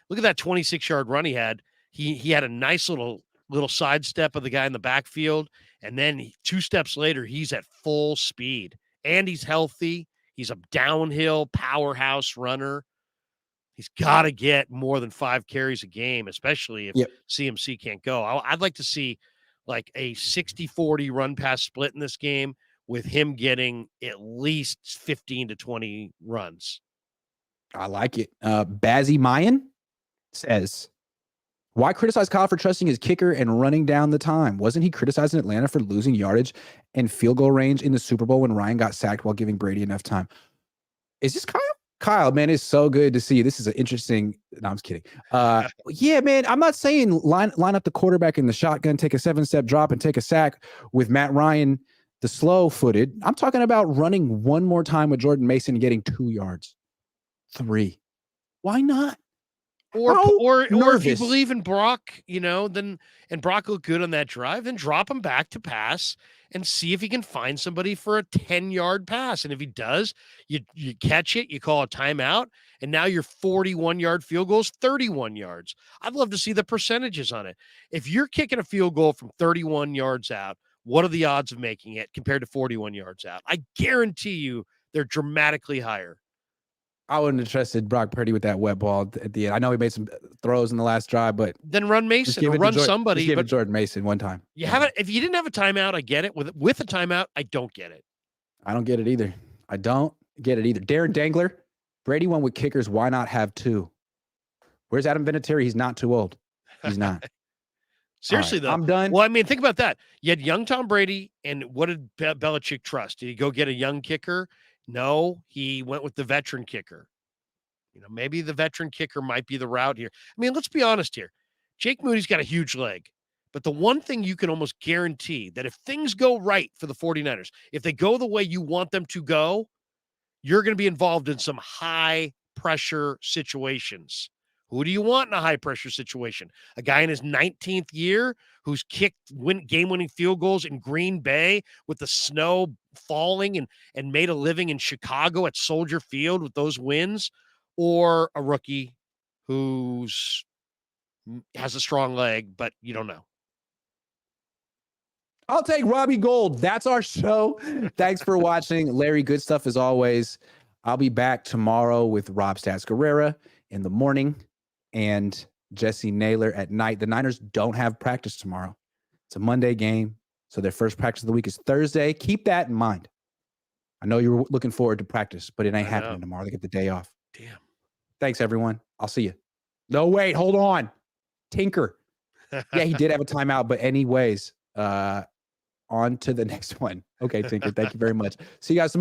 Speaker 2: look at that 26-yard run he had. He had a nice little sidestep of the guy in the backfield, and then 2 steps later, he's at full speed, and he's healthy. He's a downhill powerhouse runner. He's got to get more than 5 carries a game, especially if CMC can't go. I'd like to see like a 60-40 run pass split in this game with him getting at least 15 to 20 runs.
Speaker 1: I like it. Bazzy Mayan says, why criticize Kyle for trusting his kicker and running down the time? Wasn't he criticizing Atlanta for losing yardage and field goal range in the Super Bowl when Ryan got sacked while giving Brady enough time? Is this Kyle? Kyle, man, it's so good to see you. This is an interesting. No, I'm just kidding. Yeah, man, I'm not saying line up the quarterback in the shotgun, take a 7-step drop, and take a sack with Matt Ryan, the slow-footed. I'm talking about running one more time with Jordan Mason and getting 2 yards, 3. Why not?
Speaker 2: Or if you believe in Brock, then and Brock looked good on that drive, then drop him back to pass and see if he can find somebody for a 10-yard pass. And if he does, you catch it, you call a timeout, and now your 41-yard field goal is 31 yards. I'd love to see the percentages on it. If you're kicking a field goal from 31 yards out, what are the odds of making it compared to 41 yards out? I guarantee you they're dramatically higher.
Speaker 1: I wouldn't have trusted Brock Purdy with that wet ball at the end. I know he made some throws in the last drive, but
Speaker 2: then run Mason or run somebody.
Speaker 1: Give it Jordan Mason one time.
Speaker 2: You haven't. If you didn't have a timeout, I get it. With a timeout, I don't get it.
Speaker 1: I don't get it either. Darren Dangler, Brady won with kickers. Why not have 2? Where's Adam Vinatieri? He's not too old. He's not.
Speaker 2: Seriously, though.
Speaker 1: I'm done.
Speaker 2: Well, I mean, think about that. You had young Tom Brady, and what did Belichick trust? Did he go get a young kicker? No, he went with the veteran kicker. Maybe the veteran kicker might be the route here. I mean, let's be honest here. Jake Moody's got a huge leg. But the one thing you can almost guarantee that if things go right for the 49ers, if they go the way you want them to go, you're going to be involved in some high-pressure situations. Who do you want in a high-pressure situation? A guy in his 19th year who's kicked game-winning field goals in Green Bay with the snow falling and made a living in Chicago at Soldier Field with those wins? Or a rookie who's has a strong leg, but you don't know?
Speaker 1: I'll take Robbie Gold. That's our show. Thanks for watching. Larry, good stuff as always. I'll be back tomorrow with Rob Stats Guerrera in the morning and Jesse Naylor at night. The Niners don't have practice tomorrow. It's a Monday game, so their first practice of the week is Thursday. Keep that in mind. I know you were looking forward to practice, but it ain't happening tomorrow. They get the day off.
Speaker 2: Damn.
Speaker 1: Thanks, everyone. I'll see you. No, wait, hold on. Tinker. Yeah, he did have a timeout, but anyways, on to the next one. Okay, Tinker, thank you very much. See you guys tomorrow.